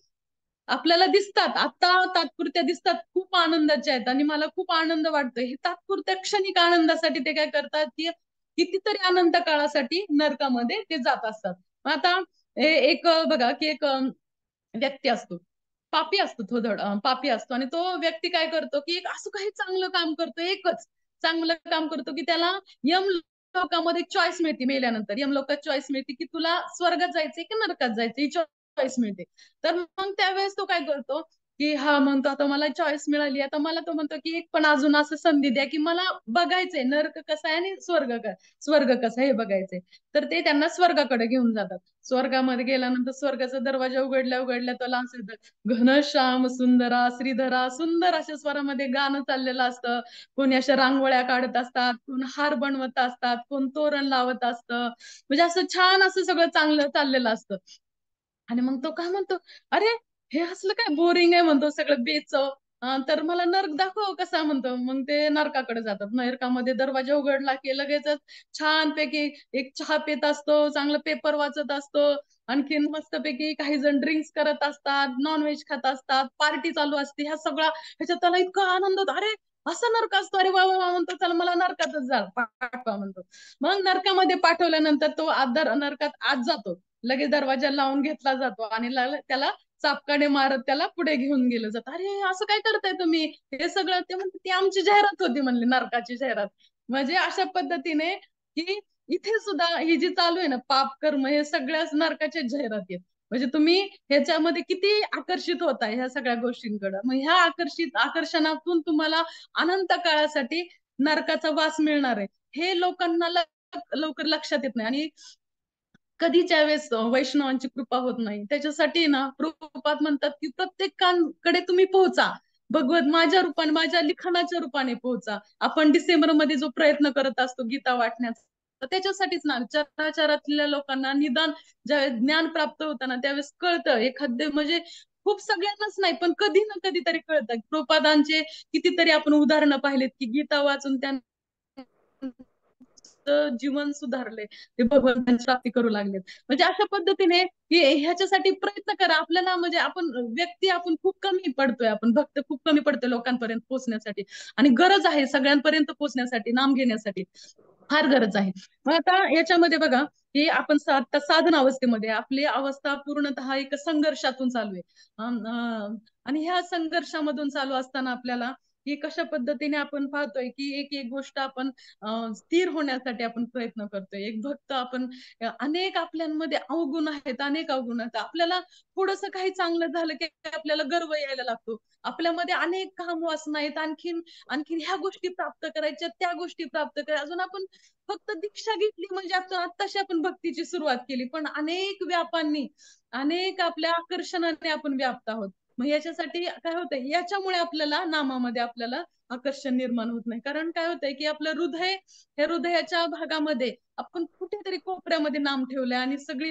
आपल्याला दिसतात आता, तात्पुरत्या दिसतात, खूप आनंदाच्या आहेत आणि मला खूप आनंद वाटतोय. हे तात्पुरत्या क्षणिक आनंदासाठी ते काय करतात की कितीतरी अनंत काळासाठी नरकामध्ये ते जात असतात. आता एक बघा की एक व्यक्ती असतो, पापी असतो, तो पापी असतो आणि तो व्यक्ती काय करतो की एक असं काही चांगलं काम करतो, एकच चांगलं काम करतो की त्याला यम लोकांमध्ये चॉईस मिळते, मेल्यानंतर यम लोकात चॉईस मिळते की तुला स्वर्गात जायचंय की नरकात जायचंय, ही चॉईस मिळते. तर मग त्यावेळेस तो काय करतो की हा म्हणतो आता मला चॉईस मिळाली, आता मला तो म्हणतो की एक पण अजून असं संधी द्या की मला बघायचंय नरक कसा आहे आणि स्वर्ग कसा आहे हे बघायचंय. तर ते त्यांना स्वर्गाकडे घेऊन जातात. स्वर्गामध्ये गेल्यानंतर स्वर्गाचा दरवाजा उघडल्या उघडल्या त्याला असं येतं, घनश्याम सुंदरा श्रीधरा, सुंदर अशा स्वरामध्ये गाणं चाललेलं असतं. कोणी अशा रांगोळ्या काढत असतात, कोण हार बनवत असतात, कोण तोरण लावत असतं. म्हणजे असं छान असं सगळं चांगलं चाललेलं असतं. आणि मग तो काय म्हणतो, अरे हे असलं काय बोरिंग आहे म्हणतो, सगळं बेचव. तर मला नर्क दाखव कसा म्हणतो. मग ते नरकाकडे जातात. नरकामध्ये दरवाजा उघडला की लगेचच छानपैकी एक चहा पित असतो, चांगलं पेपर वाचत असतो. आणखीन मस्तपैकी काही जण ड्रिंक्स करत असतात, नॉनव्हेज खात असतात, पार्टी चालू असते. ह्या सगळा ह्याच्यात त्याला इतका आनंद होतो, अरे असा नरक असतो, अरे वा वा वा म्हणतो, चला मला नरकातच जा पाठवा म्हणतो. मग नरकामध्ये पाठवल्यानंतर तो नरकात आत जातो. लगेच दरवाजा लावून घेतला जातो आणि त्याला चापकाने मारत त्याला पुढे घेऊन गेलं जातं. अरे असं काय करताय तुम्ही, हे सगळं. ते म्हणते ती आमची जाहिरात होती म्हणली, नरकाची जाहिरात. म्हणजे अशा पद्धतीने की इथे सुद्धा ही जी चालू आहे ना पाप कर्म, हे सगळ्याच नरकाच्या जाहिराती आहेत. म्हणजे तुम्ही ह्याच्यामध्ये किती आकर्षित होताय ह्या सगळ्या गोष्टींकडे. मग ह्या आकर्षणातून तुम्हाला अनंत काळासाठी नरकाचा वास मिळणार आहे, हे लोकांना लवकर लक्षात येत नाही. आणि कधीच्या वेळेस वैष्णवांची कृपा होत नाही, त्याच्यासाठी ना प्रभुपाद म्हणतात की प्रत्येकाकडे तुम्ही पोहोचा, भगवत माझ्या रूपाने, माझ्या लिखाणाच्या रूपाने पोहोचा. आपण डिसेंबर मध्ये जो प्रयत्न करत असतो गीता वाटण्याचा, तर त्याच्यासाठीच ना चराचरातल्या लोकांना निदान ज्यावेळेस ज्ञान प्राप्त होतं ना त्यावेळेस कळतं एखादे, म्हणजे खूप सगळ्यांनाच नाही पण कधी ना कधी तरी कळतं. प्रभुपादांचे कितीतरी आपण उदाहरणं पाहिलेत की गीता वाचून त्यांना जीवन सुधारले, ते भगवंतांची प्राप्ती करू लागलेत. म्हणजे अशा पद्धतीने की ह्याच्यासाठी प्रयत्न करा. आपल्याला म्हणजे आपण व्यक्ती आपण खूप कमी पडतोय, आपण भक्त खूप कमी पडतोय लोकांपर्यंत पोहोचण्यासाठी. आणि गरज आहे सगळ्यांपर्यंत पोहोचण्यासाठी, नाम घेण्यासाठी फार गरज आहे. मग आता याच्यामध्ये बघा की आपण आता साधन अवस्थेमध्ये आपली अवस्था पूर्णतः एक संघर्षातून चालू आहे. आणि ह्या संघर्षामधून चालू असताना आपल्याला की कशा पद्धतीने आपण पाहतोय की एक एक गोष्ट आपण स्थिर होण्यासाठी आपण प्रयत्न करतोय. एक भक्त आपण अनेक आपल्यामध्ये अवगुण आहेत, अनेक अवगुण आहेत. आपल्याला थोडस काही चांगलं झालं की आपल्याला गर्व यायला लागतो. आपल्यामध्ये अनेक काम वासना आहेत, आणखीन आणखीन ह्या गोष्टी प्राप्त करायच्या, त्या गोष्टी प्राप्त करायच्या. अजून आपण फक्त दीक्षा घेतली म्हणजे आपण आत्ताशी आपण भक्तीची सुरुवात केली, पण अनेक व्यापांनी, अनेक आपल्या आकर्षणाने आपण व्याप्त आहोत. मग याच्यासाठी काय होतंय, याच्यामुळे आपल्याला नामामध्ये आपल्याला आकर्षण निर्माण होत नाही. कारण काय होतंय की आपलं हृदय, हे हृदयाच्या भागामध्ये आपण कुठेतरी कोपऱ्यामध्ये नाम ठेवलंय आणि सगळी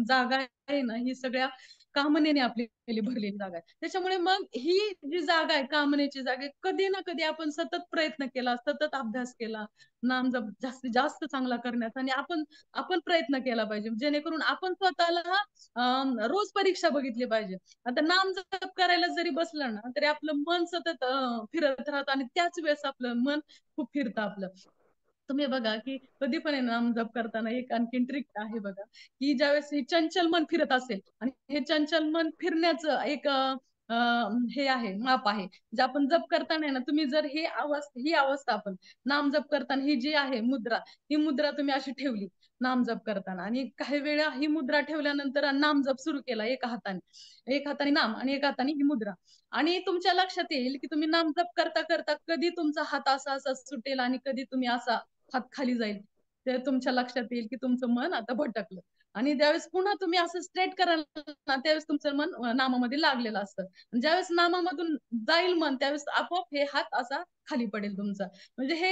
जागा आहे ना ही सगळ्या कामनेने आपली भरलेली जागा आहे. त्याच्यामुळे मग ही जी जागा आहे, कामनेची जागा आहे, कधी ना कधी आपण सतत प्रयत्न केला, सतत अभ्यास केला, नाम जप जास्तीत जास्त चांगला करण्याचा, आणि आपण आपण प्रयत्न केला पाहिजे जेणेकरून आपण स्वतःला रोज परीक्षा बघितली पाहिजे. आता नाम जप करायला जरी बसलं ना तरी आपलं मन सतत फिरत राहतं आणि त्याच वेळेस आपलं मन खूप फिरतं आपलं. तुम्ही बघा की कधी पण आहे नाम जप करताना एक आणखीन ट्रिक आहे बघा, की ज्यावेळेस हे चंचल मन फिरत असेल आणि हे चंचल मन फिरण्याचं एक हे आहे, माप आहे. जे आपण जप करताना आहे ना, तुम्ही जर ही अवस्था आपण नाम जप करताना ही जी आहे मुद्रा, ही मुद्रा तुम्ही अशी ठेवली नाम जप करताना, आणि काही वेळा ही मुद्रा ठेवल्यानंतर नाम जप सुरू केला एक हाताने नाम आणि एक हाताने ही मुद्रा, आणि तुमच्या लक्षात येईल की तुम्ही नाम जप करता करता कधी तुमचा हात असा असा सुटेल आणि कधी तुम्ही असा हात खाली जाईल. ते तुमच्या लक्षात येईल की तुमचं मन आता भटकलं. आणि ज्यावेळेस पुन्हा तुम्ही असं स्ट्रेट कराल ना, त्यावेळेस तुमचं मन नामामध्ये लागलेलं असतं. ज्यावेळेस नामामधून जाईल मन, त्यावेळेस आपोआप हे हात असा खाली पडेल तुमचा. म्हणजे हे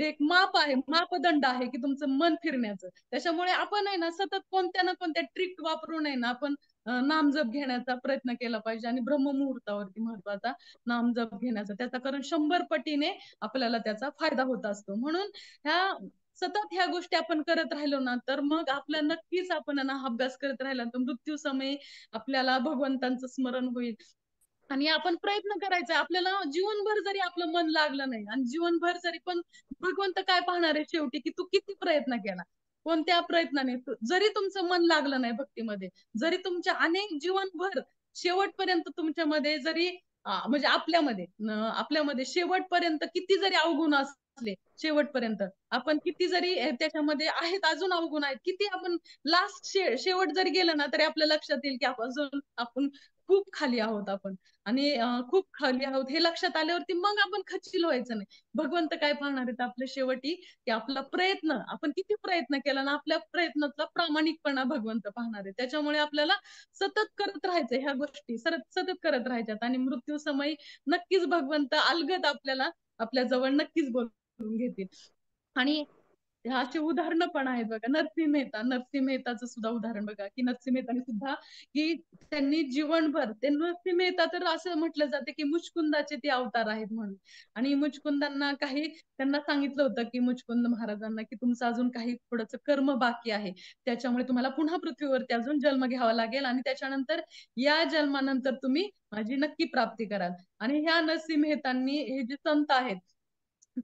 एक माप आहे, मापदंड आहे की तुमचं मन फिरण्याचं. त्याच्यामुळे आपण आहे ना सतत कोणत्या ना कोणत्या ट्रिक वापरून आहे ना आपण नामजप घेण्याचा प्रयत्न केला पाहिजे आणि ब्रह्ममुहूर्तावरती महत्वाचा नामजप घेण्याचा, त्याचा कारण 100 पटीने आपल्याला त्याचा फायदा होत असतो. म्हणून ह्या सतत ह्या गोष्टी आपण करत राहिलो ना, तर मग आपल्या नक्कीच आपण ना अभ्यास करत राहिला तर मृत्यू समयी आपल्याला भगवंतांचं स्मरण होईल. आणि आपण प्रयत्न करायचा, आपल्याला जीवनभर जरी आपलं मन लागलं नाही आणि जीवनभर जरी पण भगवंत काय पाहणार आहे शेवटी, की तू किती प्रयत्न केला, कोणत्या प्रयत्नाने जरी तुमचं मन लागलं नाही भक्तीमध्ये, जरी तुमच्या अनेक जीवनभर शेवटपर्यंत तुमच्यामध्ये जरी म्हणजे आपल्यामध्ये शेवटपर्यंत किती जरी अवगुण असले, शेवटपर्यंत आपण किती जरी त्याच्यामध्ये आहेत, अजून अवगुण आहेत, किती आपण लास्ट शेवट जरी गेलं ना तरी आपल्या लक्षात येईल की आपण खूप खाली आहोत आपण. आणि खूप खाली आहोत हे लक्षात आल्यावरती मग आपण खचील व्हायचं नाही. भगवंत काय पाहणार आहेत आपल्या शेवटी, की आपला प्रयत्न, आपण किती प्रयत्न केला ना, आपल्या प्रयत्नातला प्रामाणिकपणा भगवंत पाहणार आहे. त्याच्यामुळे आपल्याला सतत करत राहायचं ह्या गोष्टी, सतत करत राहायच्यात आणि मृत्यू समयी नक्कीच भगवंत अलगद आपल्याला आपल्या जवळ नक्कीच बोलवून घेतील. आणि अशी उदाहरणं पण आहेत बघा. नरसिंह मेहताचं सुद्धा उदाहरण बघा, की नरसिंह मेहताने सुद्धा की त्यांनी जीवनभर, ते नरसिंह मेहता तर असं म्हटलं जातं की मुचकुंदाचे ते अवतार आहेत म्हणून. आणि मुचकुंदांना काही त्यांना सांगितलं होतं की मुचकुंद महाराजांना, की तुमचं अजून काही थोडंसं कर्म बाकी आहे. त्याच्यामुळे तुम्हाला पुन्हा पृथ्वीवरती अजून जन्म घ्यावा लागेल आणि त्याच्यानंतर या जन्मानंतर तुम्ही माझी नक्की प्राप्ती कराल. आणि ह्या नरसिंह मेहतांनी, हे जे संत आहेत,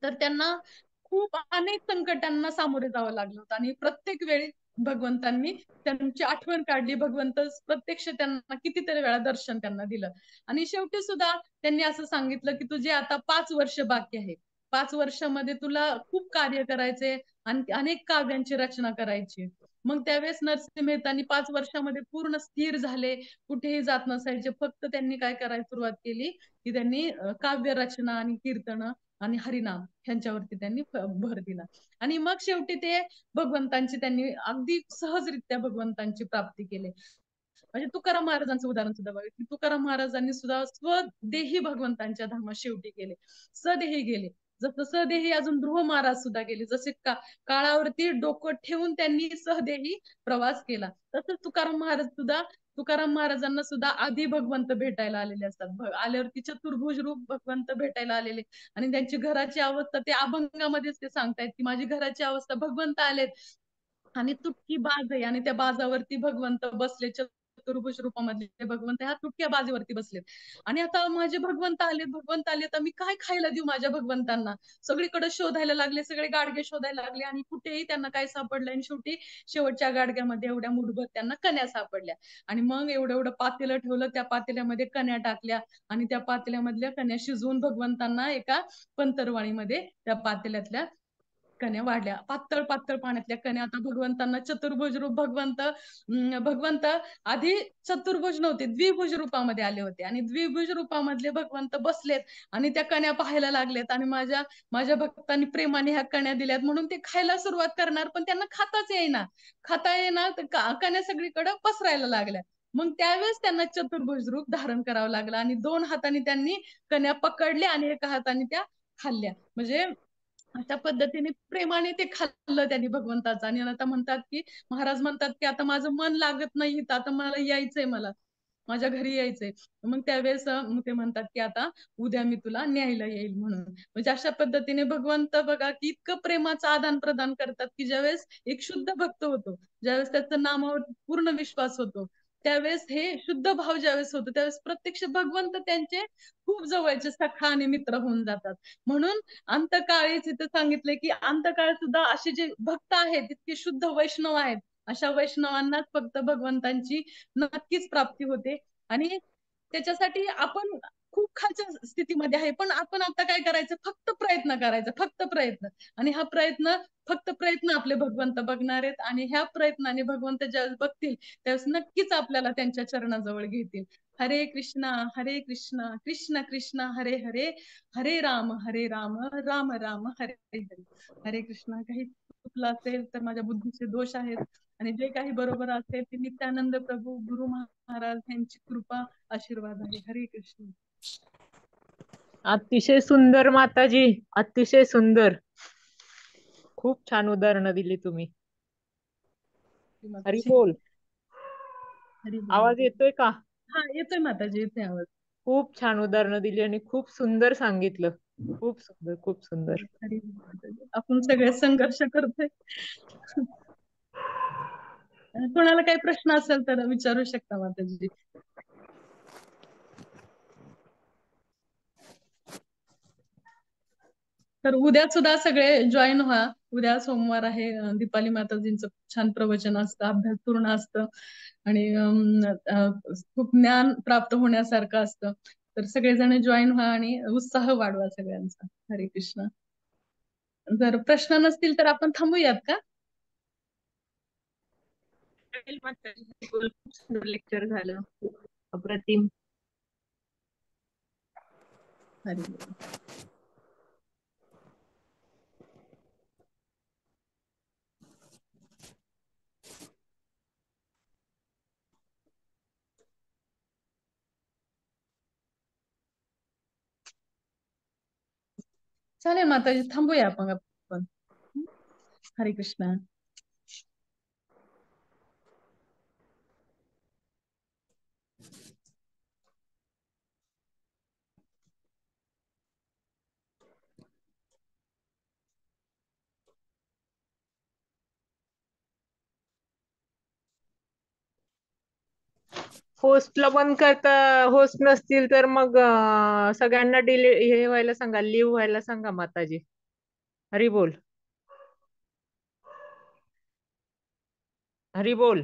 तर त्यांना खूप अनेक संकटांना सामोरे जावं लागलं होतं आणि प्रत्येक वेळी भगवंतांनी त्यांची आठवण काढली. भगवंत प्रत्यक्ष त्यांना कितीतरी वेळा दर्शन त्यांना दिलं. आणि शेवटी सुद्धा त्यांनी असं सांगितलं, की तुझे आता 5 वर्ष बाकी आहे. 5 वर्षामध्ये तुला खूप कार्य करायचे आणि अनेक काव्यांची रचना करायची. मग त्यावेळेस नरसिंह मेहतांनी 5 वर्षामध्ये पूर्ण स्थिर झाले, कुठेही जात नसायचे. फक्त त्यांनी काय करायला सुरुवात केली, की त्यांनी काव्य रचना आणि कीर्तन आणि हरिनाम ह्यांच्यावरती त्यांनी भर दिला. आणि मग शेवटी ते भगवंतांची त्यांनी अगदी सहजरित्या भगवंतांची प्राप्ती केली. म्हणजे तुकाराम महाराजांचं उदाहरण सुद्धा बघा, की तुकाराम महाराजांनी सुद्धा स्वदेही भगवंतांच्या धामात शेवटी गेले, सदेही गेले. जसं सदेही अजून ध्रुव महाराज सुद्धा गेले, जसे काळावरती डोकं ठेवून त्यांनी सहदेही प्रवास केला. तसंच तुकाराम महाराजांना सुद्धा आधी भगवंत भेटायला आलेले असतात. आल्यावरती चतुर्भुज रूप भगवंत भेटायला आलेले आणि त्यांची घराची अवस्था ते अभंगामध्येच ते सांगतायत, की माझी घराची अवस्था भगवंत आलेत आणि तुटकी बाज आहे आणि त्या बाजावरती भगवंत बसले, चतुर्भुज रूपामधले भगवंत ह्या तुटक्या बाजेवरती बसलेत. आणि आता माझे भगवंत आले, तर मी काय खायला देऊ माझ्या भगवंतांना. सगळीकडे शोधायला लागले, सगळे गाडगे शोधायला लागले आणि कुठेही त्यांना काय सापडलं. आणि शेवटी शेवटच्या गाडग्यामध्ये एवढ्या मुठभर त्यांना कण्या सापडल्या. आणि मग एवढं एवढं पातेलं ठेवलं, त्या पातेल्यामध्ये कण्या टाकल्या आणि त्या पातेल्यामधल्या कण्या शिजवून भगवंतांना एका पंतरवाळीमध्ये त्या पातेल्यातल्या कण्या वाढल्या. पातळ पातळ पाण्यातल्या कण्या. आता भगवंतांना चतुर्भुज रूप भगवंत आधी चतुर्भुज नव्हते, द्विभुज रूपामध्ये आले होते आणि द्विभुज रूपामधले भगवंत बसलेत आणि त्या कण्या पाहायला लागलेत आणि माझ्या माझ्या भक्तांनी प्रेमाने ह्या कण्या दिल्यात म्हणून ते खायला सुरुवात करणार, पण त्यांना खाता येईना तर कण्या सगळीकडे पसरायला लागल्या. मग त्यावेळेस त्यांना चतुर्भुज रूप धारण करावं लागलं आणि 2 हातांनी त्यांनी कण्या पकडल्या आणि एका हाताने त्या खाल्ल्या. म्हणजे अशा पद्धतीने प्रेमाने ते खाल्लं त्यांनी भगवंताचं. आणि आता म्हणतात की, महाराज म्हणतात की आता माझं मन लागत नाही इथं, आता मला यायचंय, मला माझ्या घरी यायचंय. मग त्यावेळेस मग ते म्हणतात की आता उद्या मी तुला न्यायला येईल म्हणून. म्हणजे अशा पद्धतीने भगवंत बघा की इतकं प्रेमाचं आदान प्रदान करतात, की ज्यावेळेस एक शुद्ध भक्त होतो, ज्यावेळेस त्याचा नामावर पूर्ण विश्वास होतो, त्यावेळेस हे शुद्ध भाव ज्यावेळेस होतो, त्यावेळेस प्रत्यक्ष भगवंत त्यांचे खूप जवळचे सखा आणि मित्र होऊन जातात. म्हणून अंतकाळीच इथं सांगितले, की अंतकाळ सुद्धा असे जे भक्त आहेत, इतके शुद्ध वैष्णव आहेत, अशा वैष्णवांनाच फक्त भगवंतांची नक्कीच प्राप्ती होते. आणि त्याच्यासाठी आपण खूप खालच्या स्थितीमध्ये आहे, पण आपण आता काय करायचं, फक्त प्रयत्न करायचा, फक्त प्रयत्न. आणि हा प्रयत्न, फक्त प्रयत्न आपले भगवंत बघणार आहेत आणि ह्या प्रयत्नाने भगवंत ज्यावेळेस बघतील त्यावेळेस नक्कीच आपल्याला त्यांच्या चरणाजवळ घेतील. हरे कृष्णा, हरे कृष्णा, कृष्ण कृष्ण हरे हरे, हरे राम राम राम हरे हरे. हरे कृष्णा. काही चुकलं असेल तर माझ्या बुद्धीचे दोष आहेत आणि जे काही बरोबर असेल ते नित्यानंद प्रभू गुरु महाराज यांची कृपा आशीर्वाद आहे. हरे कृष्ण. अतिशय सुंदर माताजी, अतिशय सुंदर. खूप छान उदाहरणं दिली तुम्ही. हरी माताजी. बोल. हरी बोल. आवाज येतोय का? हा येतोय माताजी, येतोय आवाज. खूप छान उदाहरणं दिली आणि खूप सुंदर सांगितलं. खूप सुंदर, खूप सुंदर. हरी बोल माताजी. आपण सगळे संघर्ष करतोय. कोणाला काही प्रश्न असेल तर विचारू शकता माताजी. तर उद्या सुद्धा सगळे जॉईन व्हा. उद्या सोमवार आहे. दीपाली माताजींचं छान प्रवचन असतं, अभ्यास पूर्ण असतं आणि खूप ज्ञान प्राप्त होण्यासारखं असतं. तर सगळेजण जॉईन व्हा आणि उत्साह वाढवा सगळ्यांचा. हरे कृष्ण. जर प्रश्न नसतील तर आपण थांबूयात का? खूप सुंदर लेक्चर झालं. अप्रतिम. हरे बोल. चालेल माताजी, थांबूया आपण. हरे कृष्ण. होस्टला बंद करता, होस्ट नसतील तर मग सगळ्यांना हे व्हायला सांगा, लिव्ह व्हायला सांगा माताजी. हरी बोल. हरी बोल.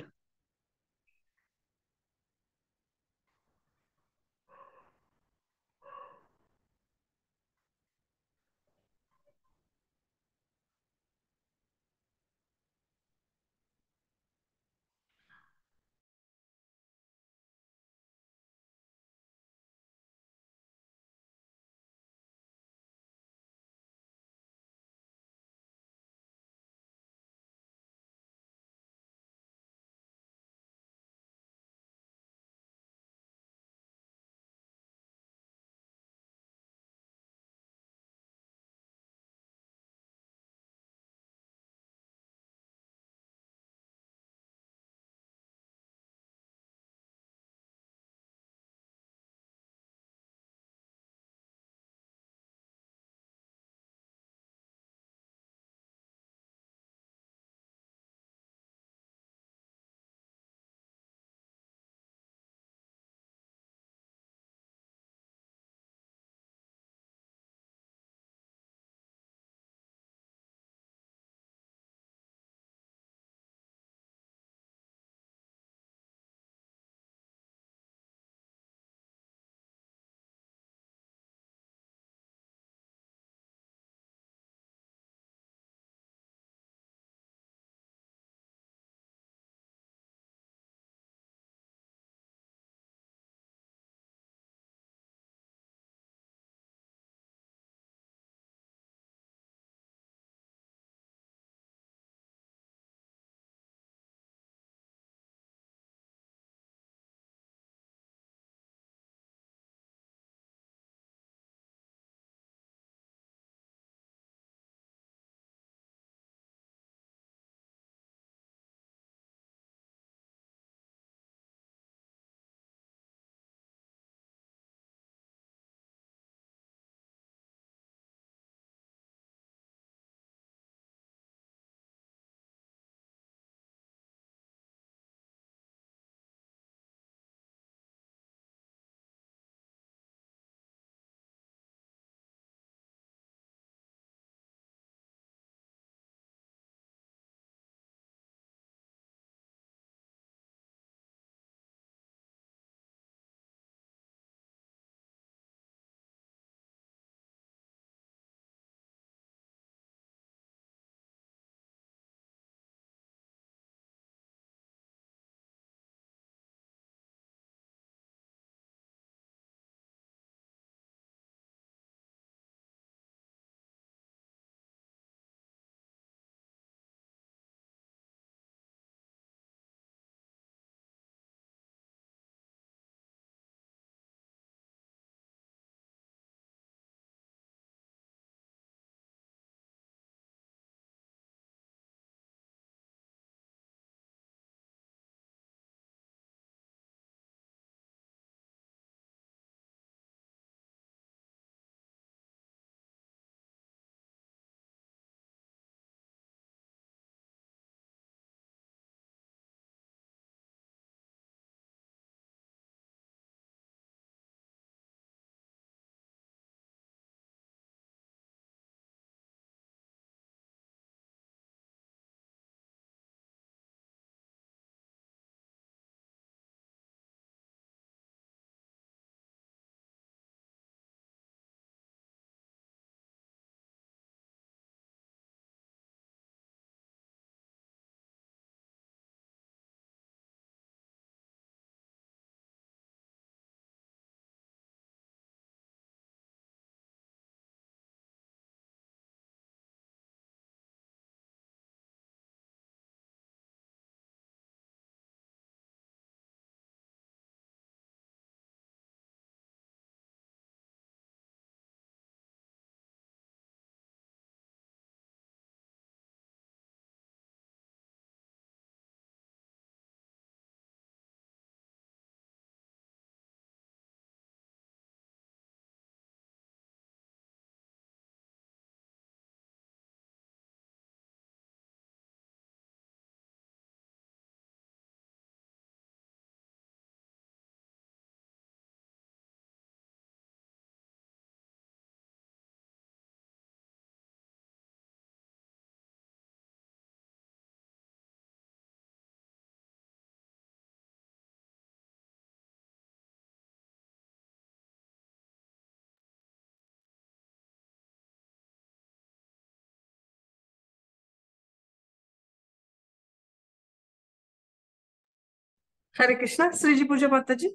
हरे कृष्णा. श्रीजी पूजा माताजी.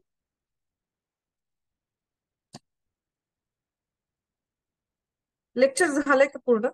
लेक्चर झालंय का पूर्ण?